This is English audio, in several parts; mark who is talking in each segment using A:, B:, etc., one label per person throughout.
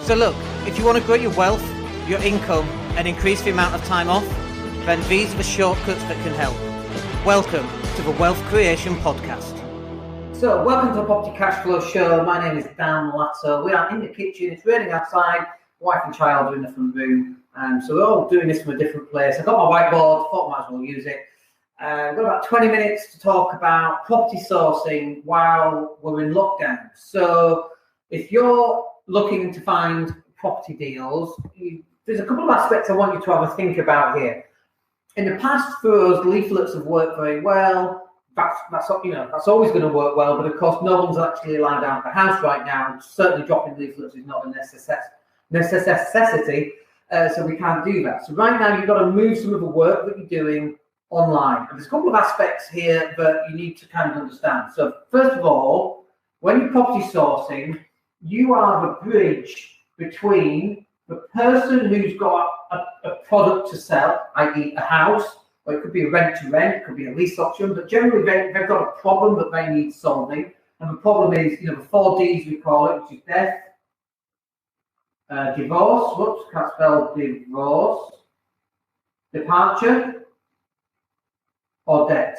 A: So look, if you want to grow your wealth, your income, and increase the amount of time off, then these are the shortcuts that can help. Welcome to the Wealth Creation Podcast. So, welcome to the Property Cashflow Show. My name is Daniel Latto. We are in the kitchen. It's raining outside. Wife and child are in the front room. So we're all doing this from a different place. I've got my whiteboard. Thought I might as well use it. We've got about 20 minutes to talk about property sourcing while we're in lockdown. So if you're looking to find property deals, there's a couple of aspects I want you to have a think about here. In the past, for us, leaflets have worked very well. That's always going to work well, but of course, no one's actually allowed out of the house right now. Certainly, dropping leaflets is not a necessity, so we can't do that. So right now, you've got to move some of the work that you're doing online. And there's a couple of aspects here that you need to kind of understand. So first of all, when you're property sourcing, you are the bridge between the person who's got a product to sell, i.e. a house, or it could be a rent-to-rent, it could be a lease option, but generally they've got a problem that they need solving. And the problem is, the 4 Ds we call it, which is death, divorce, can't spell divorce, departure, or debt.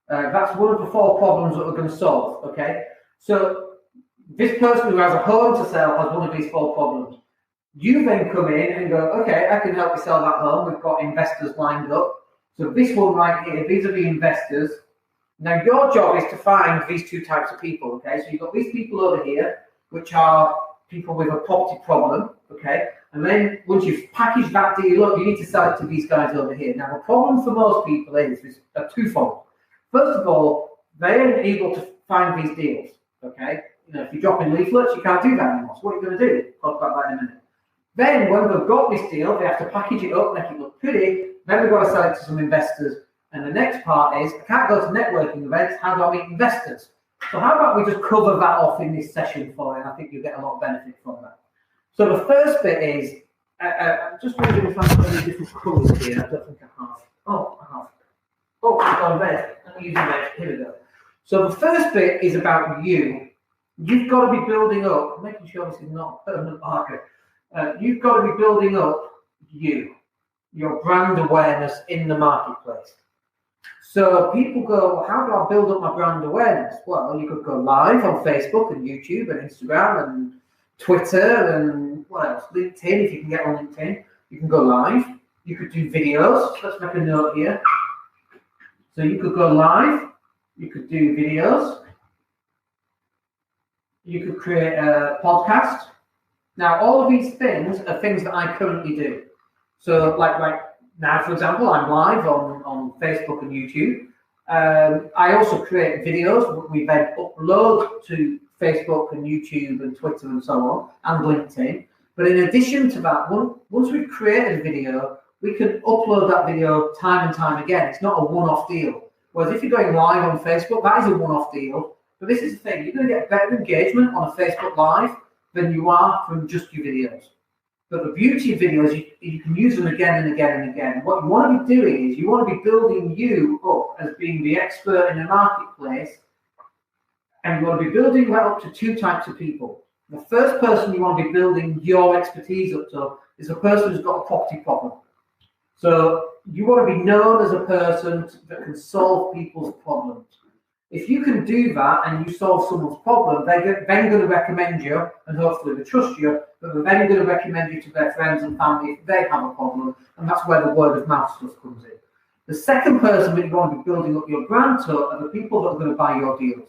A: That's one of the 4 problems that we're going to solve, okay? So this person who has a home to sell has one of these 4 problems. You then come in and go, okay, I can help you sell that home. We've got investors lined up. So this one right here, these are the investors. Now your job is to find these 2 types of people, okay? So you've got these people over here, which are people with a property problem, okay? And then once you've packaged that deal up, you need to sell it to these guys over here. Now the problem for most people is twofold. First of all, they aren't able to find these deals, okay? If you're dropping leaflets, you can't do that anymore. So what are you going to do? Talk about that in a minute. Then, when they've got this deal, they have to package it up, make it look pretty. Then we've got to sell it to some investors. And the next part is, I can't go to networking events. How do I meet investors? So how about we just cover that off in this session for you? And I think you'll get a lot of benefit from that. So the first bit is, I'm just wondering if I've got any different colours here. I don't think I have. Oh, I have. Oh, I've got red. I'm using red. Here we go. So the first bit is about you. You've got to be building up, making sure this is not a permanent marker. You've got to be building up your brand awareness in the marketplace. So people go, well, how do I build up my brand awareness? Well, you could go live on Facebook and YouTube and Instagram and Twitter and what else? LinkedIn, if you can get on LinkedIn. You can go live. You could do videos. Let's make a note here. So you could go live. You could do videos. You could create a podcast. Now, all of these things are things that I currently do. So, like now, for example, I'm live on Facebook and YouTube. I also create videos we then upload to Facebook and YouTube and Twitter and so on, and LinkedIn. But in addition to that, once we've created a video, we can upload that video time and time again. It's not a one-off deal. Whereas if you're going live on Facebook, that is a one-off deal. But this is the thing, you're going to get better engagement on a Facebook Live than you are from just your videos. But the beauty of videos, you can use them again and again and again. What you want to be doing is you want to be building you up as being the expert in the marketplace, and you want to be building that up to 2 types of people. The first person you want to be building your expertise up to is a person who's got a property problem. So you want to be known as a person that can solve people's problems. If you can do that and you solve someone's problem, they're then going to recommend you, and hopefully they trust you, but they're then going to recommend you to their friends and family if they have a problem, and that's where the word of mouth stuff comes in. The second person that you want to be building up your brand to are the people that are going to buy your deals.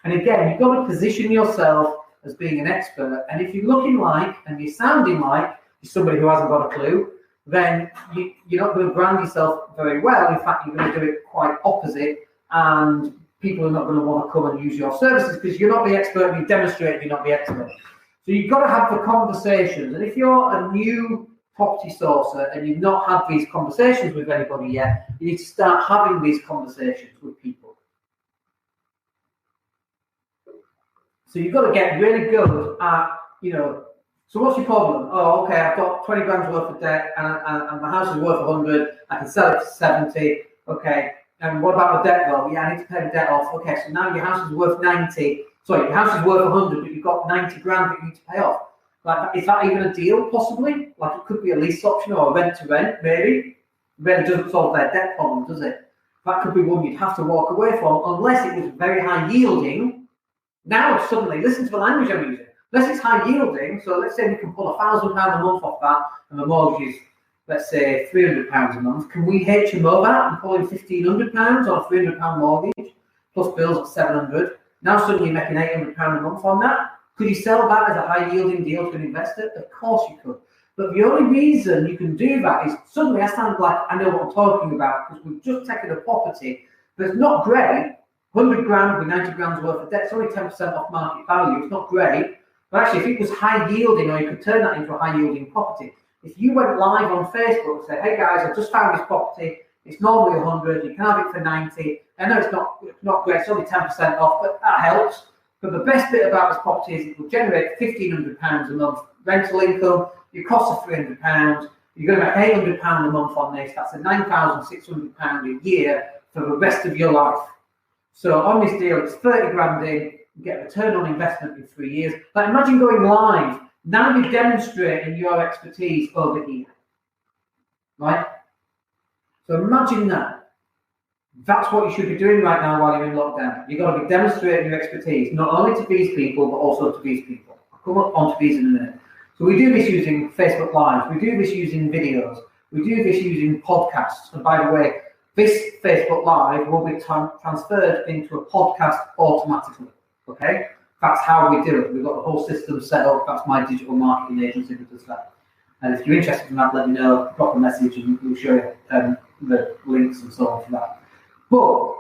A: And again, you've got to position yourself as being an expert, and if you're looking like and you're sounding like you're somebody who hasn't got a clue, then you're not going to brand yourself very well. In fact, you're going to do it quite opposite, and people are not going to want to come and use your services because you're not the expert and you demonstrate you're not the expert. So you've got to have the conversations. And if you're a new property sourcer and you've not had these conversations with anybody yet, you need to start having these conversations with people. So you've got to get really good at, so what's your problem? Oh, okay, I've got 20 grand's worth of debt and my house is worth 100. I can sell it for 70. Okay. And what about the debt though? Yeah, I need to pay the debt off. Okay, so now your house is worth 90 Sorry, your house is worth 100, but you've got 90 grand that you need to pay off. Like, is that even a deal, possibly? Like, it could be a lease option or a rent to rent, maybe. Rent doesn't solve their debt problem, does it? That could be one you'd have to walk away from, unless it was very high yielding. Now, suddenly, listen to the language I'm using. Unless it's high yielding, so let's say we can pull £1,000 a month off that, and the mortgage is, let's say, £300 a month. Can we HMO that and pull in £1,500 on a £300 mortgage, plus bills at £700? Now suddenly you're making £800 a month on that. Could you sell that as a high yielding deal to an investor? Of course you could. But the only reason you can do that is suddenly I sound like I know what I'm talking about, because we've just taken a property that's not great, 100 grand with 90 grand's worth of debt. It's only 10% off market value. It's not great. But actually, if it was high yielding, or you could turn that into a high yielding property, if you went live on Facebook and said, hey guys, I just found this property, it's normally 100, you can have it for 90. I know it's not great, it's only 10% off, but that helps. But the best bit about this property is it will generate £1,500 a month rental income. Your costs are £300. You're going to make £800 a month on this. That's a £9,600 a year for the rest of your life. So on this deal, it's 30 grand in, you get a return on investment in 3 years. But imagine going live. Now you're demonstrating your expertise over here. Right? So imagine that. That's what you should be doing right now while you're in lockdown. You've got to be demonstrating your expertise, not only to these people, but also to these people. I'll come on to these in a minute. So we do this using Facebook Live. We do this using videos. We do this using podcasts. And by the way, this Facebook Live will be transferred into a podcast automatically. Okay? That's how we do it. We've got the whole system set up. That's my digital marketing agency that does that. And if you're interested in that, let me know. Drop a message and we'll show you the links and so on for that. But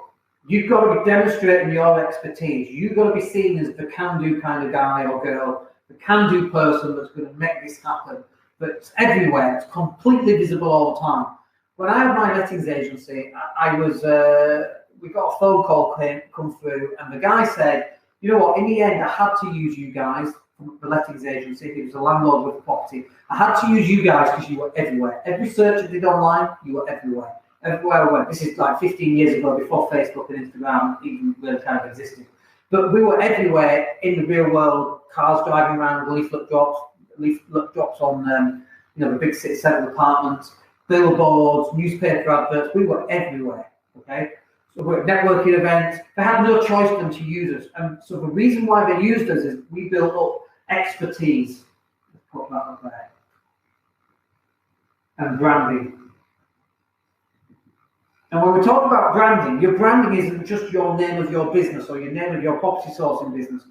A: you've got to be demonstrating your expertise. You've got to be seen as the can-do kind of guy or girl, the can-do person that's going to make this happen. But it's everywhere. It's completely visible all the time. When I had my lettings agency, we got a phone call come through, and the guy said, you know what, in the end, I had to use you guys, from the lettings agency. He was a landlord with a property. I had to use you guys because you were everywhere. Every search I did online, you were everywhere. Everywhere I went. This is like 15 years ago, before Facebook and Instagram even really kind of existed. But we were everywhere in the real world. Cars driving around, leaflet drops on the big city centre apartments, billboards, newspaper adverts. We were everywhere. Okay, so we're at networking events. They had no choice than to use us, and so the reason why they used us is we built up expertise. Let's put that up there. And branding. And when we talk about branding, your branding isn't just your name of your business or your name of your property sourcing business.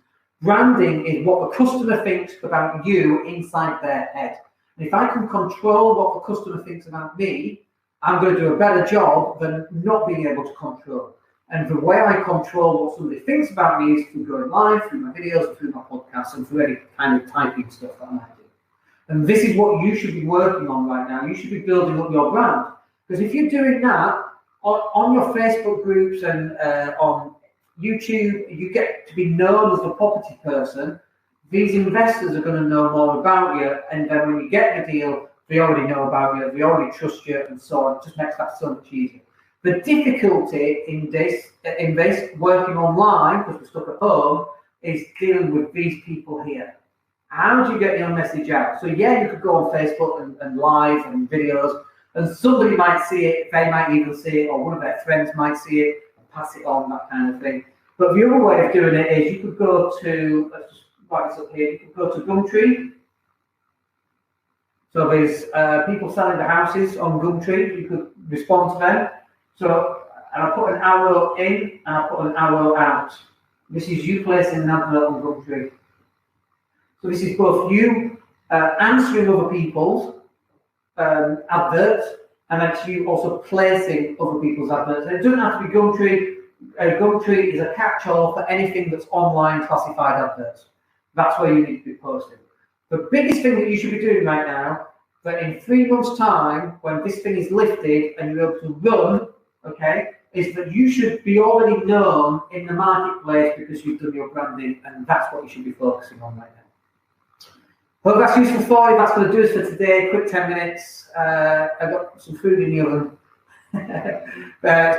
A: Branding is what the customer thinks about you inside their head. And if I can control what the customer thinks about me, I'm going to do a better job than not being able to control. And the way I control what somebody thinks about me is through going live, through my videos, through my podcasts, and through any kind of typing stuff that I might do. And this is what you should be working on right now. You should be building up your brand. Because if you're doing that, on your Facebook groups and on YouTube, you get to be known as the property person. These investors are going to know more about you, and then when you get the deal, they already know about you, they already trust you, and so on. It just makes that so much easier. The difficulty in this working online, because we're stuck at home, is dealing with these people here. How do you get your message out? So yeah, you could go on Facebook and live and videos, and somebody might see it, they might even see it, or one of their friends might see it and pass it on, that kind of thing. But the other way of doing it is you could go to, let's just write this up here, you could go to Gumtree. So there's people selling the houses on Gumtree, you could respond to them. So, and I put an arrow in and I put an arrow out. This is you placing an advert on Gumtree. So this is both you answering other people's adverts, and that's you also placing other people's adverts. And it doesn't have to be Gumtree. Gumtree is a catch-all for anything that's online classified adverts. That's where you need to be posting. The biggest thing that you should be doing right now, that in 3 months' time, when this thing is lifted and you're able to run, okay, is that you should be already known in the marketplace because you've done your branding, and that's what you should be focusing on right now. Hope that's useful for you. That's going to do us for today. Quick 10 minutes. I've got some food in the oven.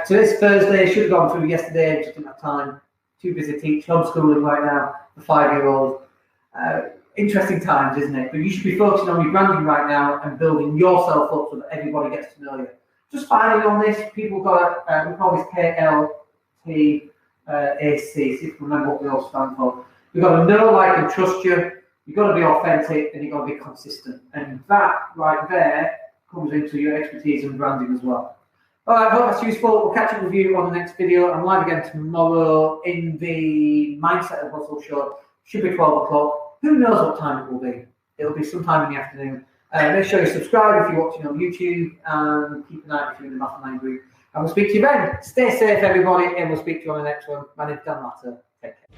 A: Today's Thursday. Should have gone through yesterday. Just didn't have time too busy to teach, homeschooling right now, the 5-year-old. Interesting times, isn't it? But you should be focusing on your branding right now and building yourself up so that everybody gets to know you. Just finally on this, people got, we call this KLTAC, see if you remember what we all stand for. You've got to know, like, and trust you. You've got to be authentic and you've got to be consistent. And that right there comes into your expertise and branding as well. All right, I hope that's useful. We'll catch up with you on the next video. I'm live again tomorrow in the Mindset of Hustle show. Should be 12 o'clock. Who knows what time it will be? It'll be sometime in the afternoon. Make sure you subscribe if you're watching on YouTube, and keep an eye out if you're in the mastermind group. And we'll speak to you then. Stay safe, everybody, and we'll speak to you on the next one. My name's Dan Latto. Take care.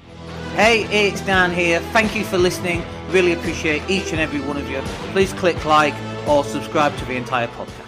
A: Hey, it's Dan here. Thank you for listening. Really appreciate each and every one of you. Please click like or subscribe to the entire podcast.